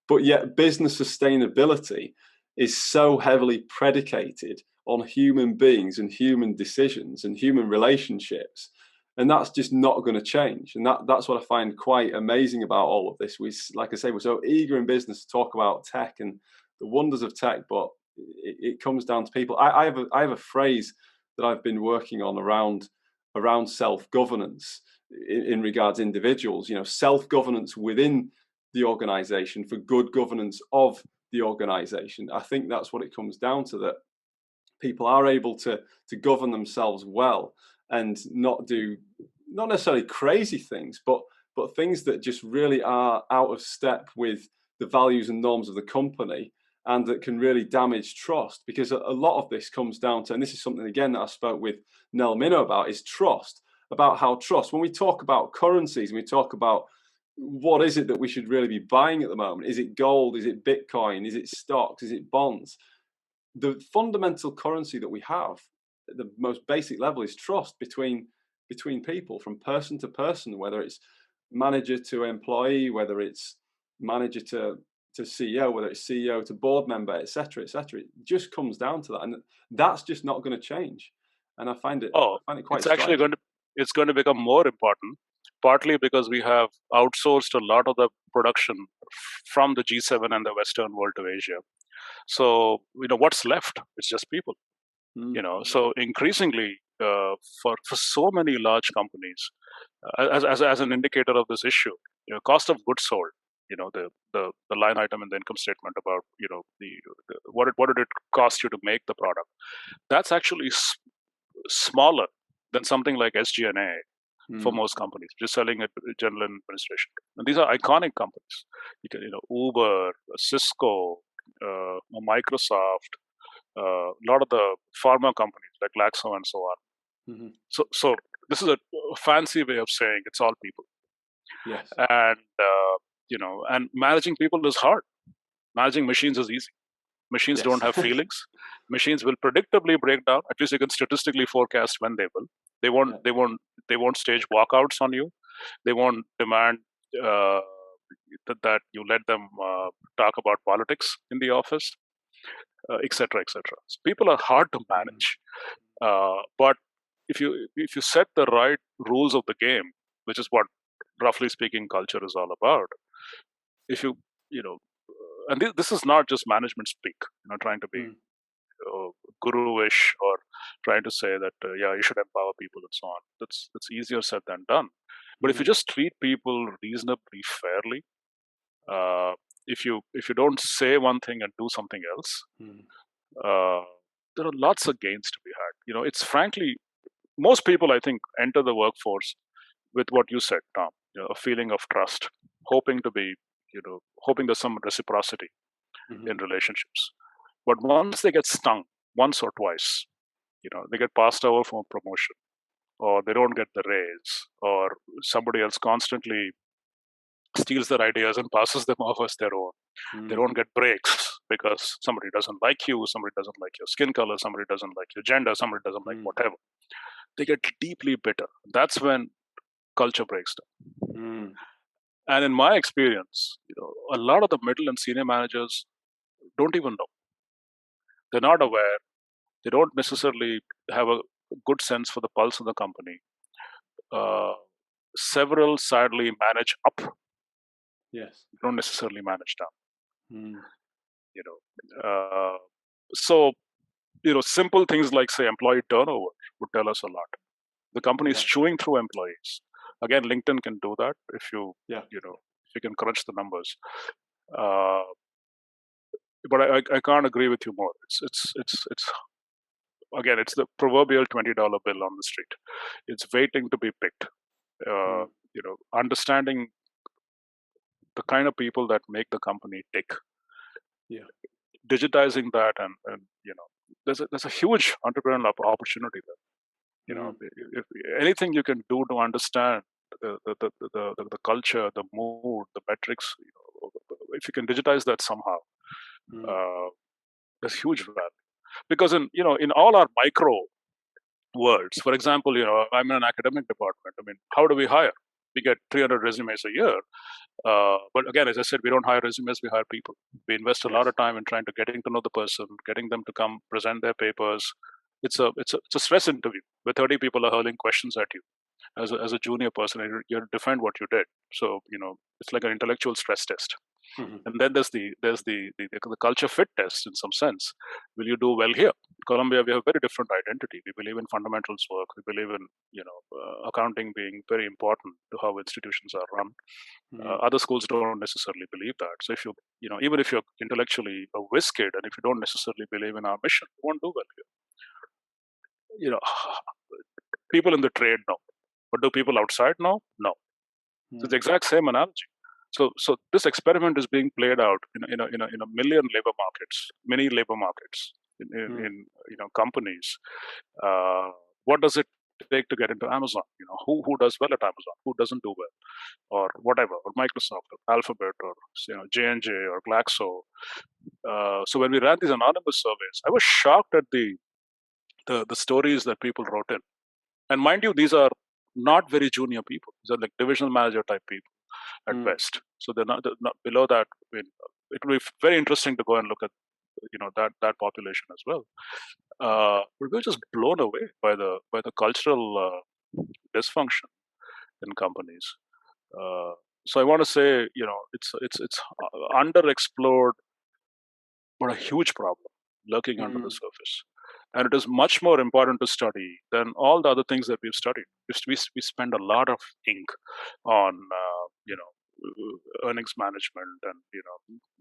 Speaker 1: But yet business sustainability is so heavily predicated on human beings and human decisions and human relationships. And that's just not going to change. And that's what I find quite amazing about all of this. Like I say, we're so eager in business to talk about tech and the wonders of tech, but it comes down to people. I have a phrase that I've been working on around self-governance in regards to individuals, self-governance within the organization for good governance of the organization. I think that's what it comes down to, that people are able to govern themselves well and not do not necessarily crazy things, but things that just really are out of step with the values and norms of the company, and that can really damage trust. Because a lot of this comes down to, and this is something again that I spoke with Nell Minnow about, is trust. About how trust, when we talk about currencies and we talk about what is it that we should really be buying at the moment, is it gold, is it Bitcoin, is it stocks, is it bonds? The fundamental currency that we have at the most basic level is trust between people, from person to person, whether it's manager to employee, whether it's manager to CEO, whether it's CEO to board member, etc., etc. It just comes down to that, and that's just not going to change. And I find it quite
Speaker 2: it's actually
Speaker 1: striking.
Speaker 2: it's going to become more important, partly because we have outsourced a lot of the production from the G7 and the Western world to Asia. So what's left? It's just people. So increasingly, for so many large companies, as an indicator of this issue, cost of goods sold, the line item in the income statement about what did it cost you to make the product, that's actually smaller than something like SG&A for most companies, just selling at general administration. And these are iconic companies. You can, Uber, Cisco, Microsoft, a lot of the pharma companies like Glaxo and so on. So this is a fancy way of saying it's all people.
Speaker 1: Yes.
Speaker 2: And and managing people is hard. Managing machines is easy. Machines don't have feelings. Machines will predictably break down. At least you can statistically forecast when they will. They won't stage walkouts on you. They won't demand that you let them talk about politics in the office, etc., etc. So people are hard to manage, but if you set the right rules of the game, which is what, roughly speaking, culture is all about. If and this is not just management speak, trying to be guru-ish or trying to say that you should empower people and so on. That's easier said than done. But if you just treat people reasonably fairly, if you don't say one thing and do something else, there are lots of gains to be had. It's frankly, most people, I think, enter the workforce with what you said, Tom, a feeling of trust, hoping there's some reciprocity in relationships. But once they get stung once or twice, they get passed over for a promotion, or they don't get the raise, or somebody else constantly steals their ideas and passes them off as their own. They don't get breaks because somebody doesn't like you, somebody doesn't like your skin color, somebody doesn't like your gender, somebody doesn't like whatever. They get deeply bitter. That's when culture breaks down. And in my experience, a lot of the middle and senior managers don't even know. They're not aware. They don't necessarily have a good sense for the pulse of the company. Several sadly manage up.
Speaker 1: Yes.
Speaker 2: Don't necessarily manage down. So simple things like, say, employee turnover would tell us a lot. The company is chewing through employees. Again, LinkedIn can do that if you if you can crunch the numbers. But I can't agree with you more. It's again, it's the proverbial $20 bill on the street. It's waiting to be picked. Understanding the kind of people that make the company tick. Digitizing that, and there's a huge entrepreneurial opportunity there. If anything you can do to understand the culture, the mood, the metrics, if you can digitize that somehow, there's huge value. Because in all our micro worlds, for example, I'm in an academic department. I mean, how do we hire? We get 300 resumes a year. But again, as I said, we don't hire resumes, we hire people. We invest a lot of time in getting to know the person, getting them to come present their papers. It's a stress interview where 30 people are hurling questions at you as a junior person, and you have to defend what you did. So it's like an intellectual stress test. And then there's the culture fit test in some sense. Will you do well here? In Colombia, we have a very different identity. We believe in fundamentals work. We believe in accounting being very important to how institutions are run. Other schools don't necessarily believe that. So if you even if you're intellectually a whiz kid, and if you don't necessarily believe in our mission, you won't do well here. People in the trade know. But do people outside know? No. So it's the exact same analogy. So this experiment is being played out in a million labor markets, many labor markets in companies. What does it take to get into Amazon? Who does well at Amazon? Who doesn't do well? Or whatever, or Microsoft, or Alphabet, or J&J, or Glaxo. So when we ran these anonymous surveys, I was shocked at the stories that people wrote in. And mind you, these are not very junior people. These are like divisional manager type people at best. So they're not below that. It will be very interesting to go and look at that population as well. But we're just blown away by the cultural dysfunction in companies. So I want to say, it's underexplored, but a huge problem lurking under the surface. And it is much more important to study than all the other things that we've studied. We spend a lot of ink on, earnings management and,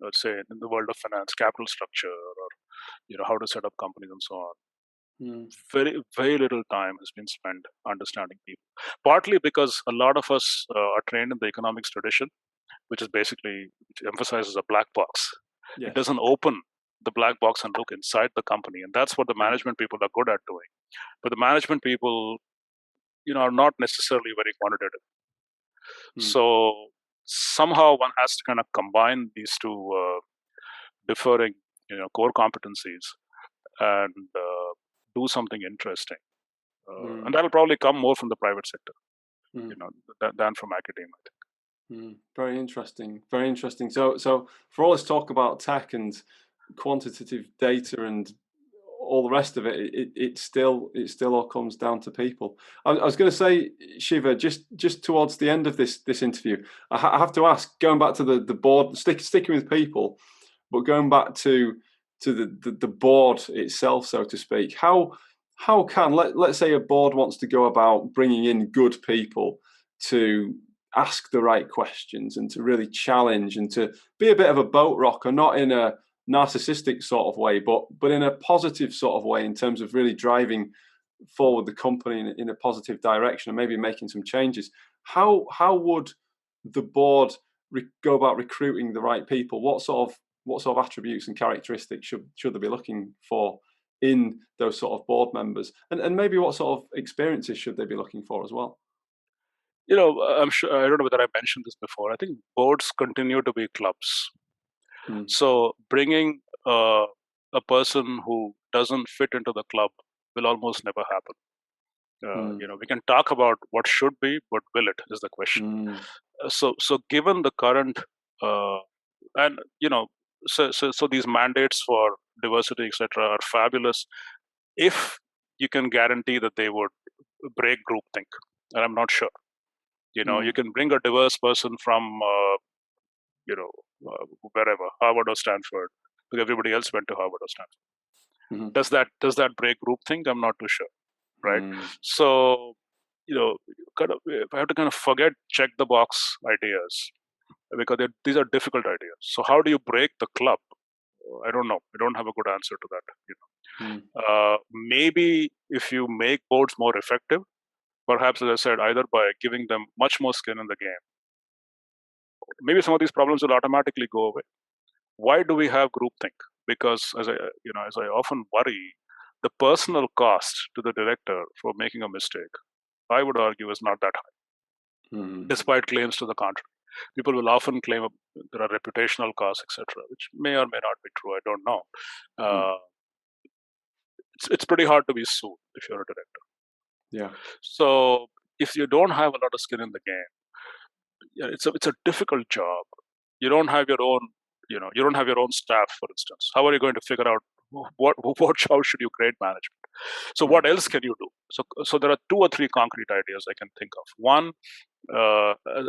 Speaker 2: let's say in the world of finance, capital structure, or, how to set up companies and so on. Very, very little time has been spent understanding people. Partly because a lot of us are trained in the economics tradition, which emphasizes a black box. Yes. It doesn't open the black box and look inside the company, and that's what the management people are good at doing. But the management people, are not necessarily very quantitative. So somehow one has to kind of combine these two differing, core competencies and do something interesting. And that'll probably come more from the private sector, than from academia, I think.
Speaker 1: Very interesting. Very interesting. So for all this talk about tech and quantitative data and all the rest of it, it still all comes down to people. I was going to say, Shiva, just towards the end of this interview, I have to ask, going back to the board, sticking with people, but going back to the board itself, so to speak, how can let's say a board wants to go about bringing in good people to ask the right questions and to really challenge and to be a bit of a boat rocker, not in a narcissistic sort of way, but in a positive sort of way, in terms of really driving forward the company in a positive direction and maybe making some changes. How would the board go about recruiting the right people? What sort of attributes and characteristics should they be looking for in those sort of board members, and maybe what sort of experiences should they be looking for as well?
Speaker 2: I'm sure, I don't know whether I mentioned this before. I think boards continue to be clubs. So bringing a person who doesn't fit into the club will almost never happen. We can talk about what should be, but will it is the question. So given the current and so these mandates for diversity, etc., are fabulous if you can guarantee that they would break groupthink, and I'm not sure. You can bring a diverse person from wherever, Harvard or Stanford, because everybody else went to Harvard or Stanford. Does that break groupthink? I'm not too sure, right? So if I have to kind of forget check the box ideas, because these are difficult ideas. So how do you break the club? I don't know. I don't have a good answer to that. Maybe if you make boards more effective, perhaps, as I said, either by giving them much more skin in the game, maybe some of these problems will automatically go away. Why do we have groupthink? Because as I often worry, the personal cost to the director for making a mistake, I would argue, is not that high, despite claims to the contrary. People will often claim there are reputational costs, etc., which may or may not be true. I don't know. It's pretty hard to be sued if you're a director.
Speaker 1: Yeah.
Speaker 2: So if you don't have a lot of skin in the game, it's a difficult job. You don't have your own, you don't have your own staff, for instance. How are you going to figure out how should you grade management? So what else can you do? So there are 2 or 3 concrete ideas I can think of. One,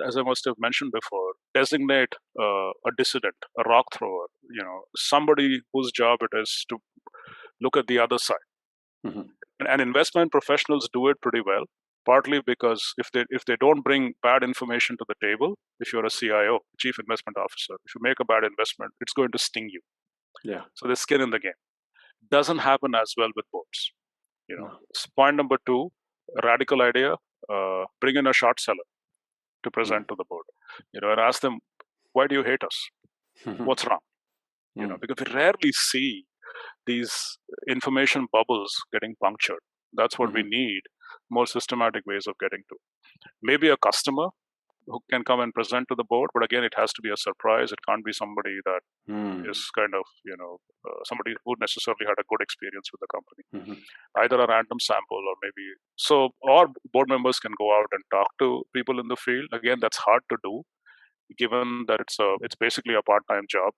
Speaker 2: as I must have mentioned before, designate a dissident, a rock thrower, somebody whose job it is to look at the other side. And investment professionals do it pretty well, partly because if they don't bring bad information to the table, if you're a CIO, chief investment officer, if you make a bad investment, it's going to sting you.
Speaker 1: Yeah.
Speaker 2: So there's skin in the game. Doesn't happen as well with boards. Point number 2, a radical idea, bring in a short seller to present to the board, and ask them, why do you hate us? What's wrong? Because we rarely see these information bubbles getting punctured. That's what we need, more systematic ways of getting to. Maybe a customer who can come and present to the board, but again, it has to be a surprise. It can't be somebody that is kind of, somebody who necessarily had a good experience with the company. Either a random sample or maybe, or board members can go out and talk to people in the field. Again, that's hard to do, given that it's basically a part-time job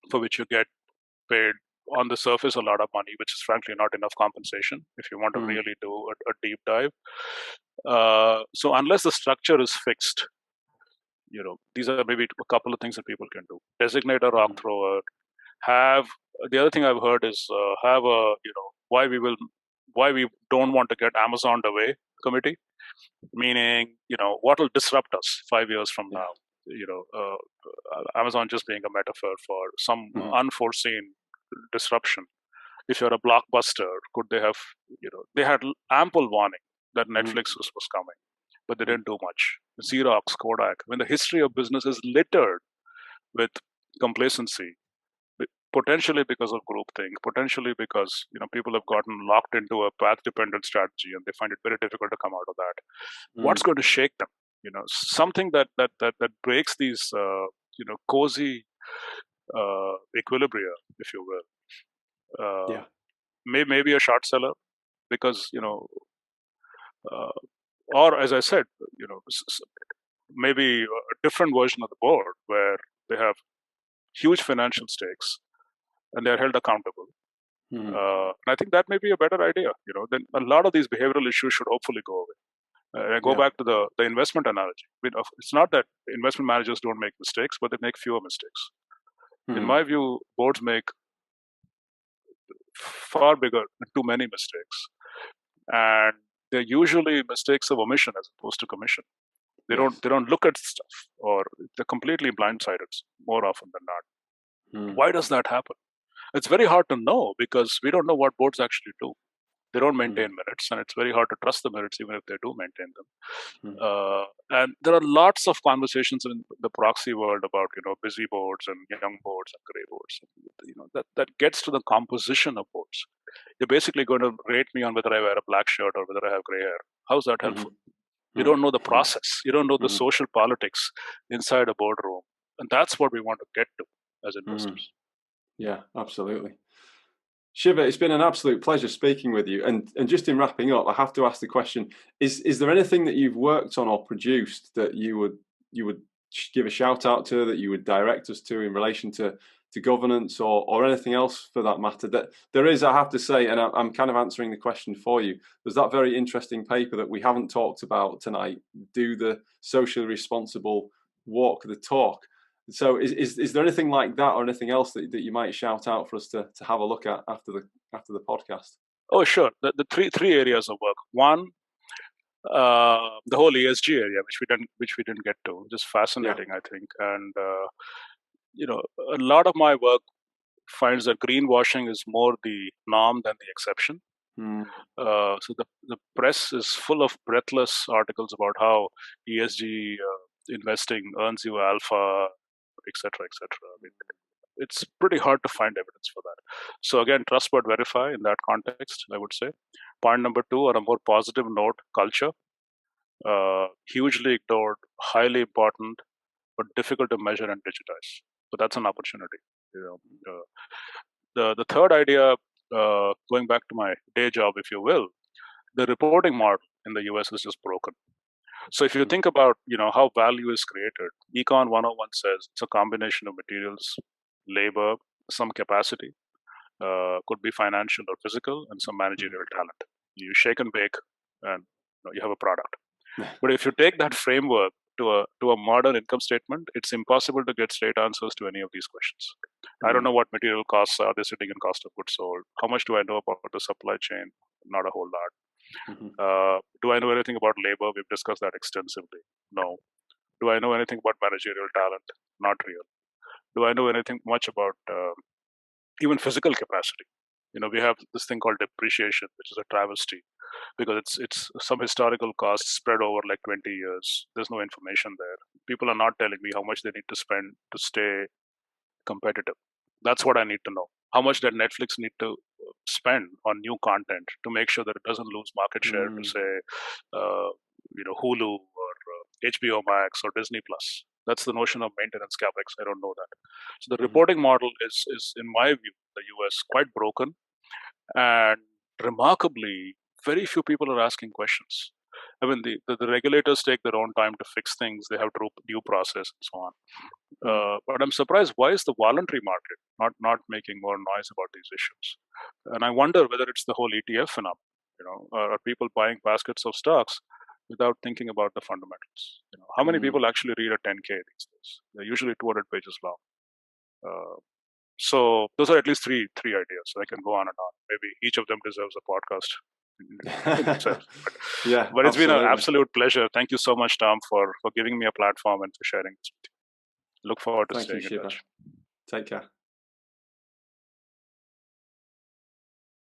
Speaker 2: for which you get paid on the surface a lot of money, which is frankly not enough compensation if you want to really do a deep dive. So unless the structure is fixed, these are maybe a couple of things that people can do. Designate a rock thrower. The other thing I've heard is have a why we don't want to get Amazoned away committee, meaning what will disrupt us 5 years from now. Amazon just being a metaphor for some unforeseen disruption. If you're a Blockbuster, could they have, they had ample warning that Netflix was coming, but they didn't do much. Xerox, Kodak. The history of business is littered with complacency, potentially because of groupthink, potentially because people have gotten locked into a path-dependent strategy and they find it very difficult to come out of that. What's going to shake them? Something that breaks these cozy equilibria, if you will. Maybe a short seller, because or as I said, maybe a different version of the board where they have huge financial stakes and they're held accountable. And I think that may be a better idea. Then a lot of these behavioral issues should hopefully go away. I go back to the investment analogy. It's not that investment managers don't make mistakes, but they make fewer mistakes. In my view, boards make far bigger, too many mistakes, and they're usually mistakes of omission as opposed to commission. They don't look at stuff, or they're completely blindsided more often than not. Why does that happen? It's very hard to know because we don't know what boards actually do. They don't maintain minutes, and it's very hard to trust the minutes even if they do maintain them. And there are lots of conversations in the proxy world about busy boards and young boards and gray boards. That gets to the composition of boards. You're basically going to rate me on whether I wear a black shirt or whether I have gray hair. How's that helpful? You don't know the process. You don't know the social politics inside a boardroom, and that's what we want to get to as investors.
Speaker 1: Yeah, absolutely. Shiva, it's been an absolute pleasure speaking with you. And just in wrapping up, I have to ask the question: Is there anything that you've worked on or produced that you would give a shout out to, that you would direct us to in relation to governance or anything else for that matter? That there is, I have to say, and I'm kind of answering the question for you. There's that very interesting paper that we haven't talked about tonight. Do the socially responsible walk the talk. So is there anything like that or anything else that you might shout out for us to have a look at after the podcast?
Speaker 2: Oh, sure. The three areas of work. One, the whole ESG area, which we didn't get to, just fascinating, I think. And a lot of my work finds that greenwashing is more the norm than the exception. So the press is full of breathless articles about how ESG investing earns you alpha, etc., etc. It's pretty hard to find evidence for that. So again, trust but verify in that context, I would say. Point number 2, on a more positive note, culture. Hugely ignored, highly important, but difficult to measure and digitize. But that's an opportunity. The third idea, going back to my day job, if you will, the reporting model in the US is just broken. So if you think about how value is created, Econ 101 says it's a combination of materials, labor, some capacity, could be financial or physical, and some managerial talent. You shake and bake, and you have a product. But if you take that framework to a modern income statement, it's impossible to get straight answers to any of these questions. I don't know what material costs are. They're sitting in cost of goods sold. How much do I know about the supply chain? Not a whole lot. Do I know anything about labor? We've discussed that extensively. No. Do I know anything about managerial talent? Not real. Do I know anything much about even physical capacity? We have this thing called depreciation, which is a travesty, because it's some historical costs spread over like 20 years. There's no information there. People are not telling me how much they need to spend to stay competitive. That's what I need to know. How much that Netflix need to spend on new content to make sure that it doesn't lose market share to say, Hulu or HBO Max or Disney Plus. That's the notion of maintenance capex. I don't know that. So the reporting model is, in my view, the US quite broken, and remarkably, very few people are asking questions. I mean, the regulators take their own time to fix things. They have due process and so on. But I'm surprised, why is the voluntary market not making more noise about these issues? And I wonder whether it's the whole ETF phenomenon. Are people buying baskets of stocks without thinking about the fundamentals? How many people actually read a 10K these days? They're usually 200 pages long. So those are at least three ideas. I can go on and on. Maybe each of them deserves a podcast in itself. But it's been an absolute pleasure. Thank you so much, Tom, for giving me a platform and for sharing this with you. Look forward to staying in touch.
Speaker 1: Take care.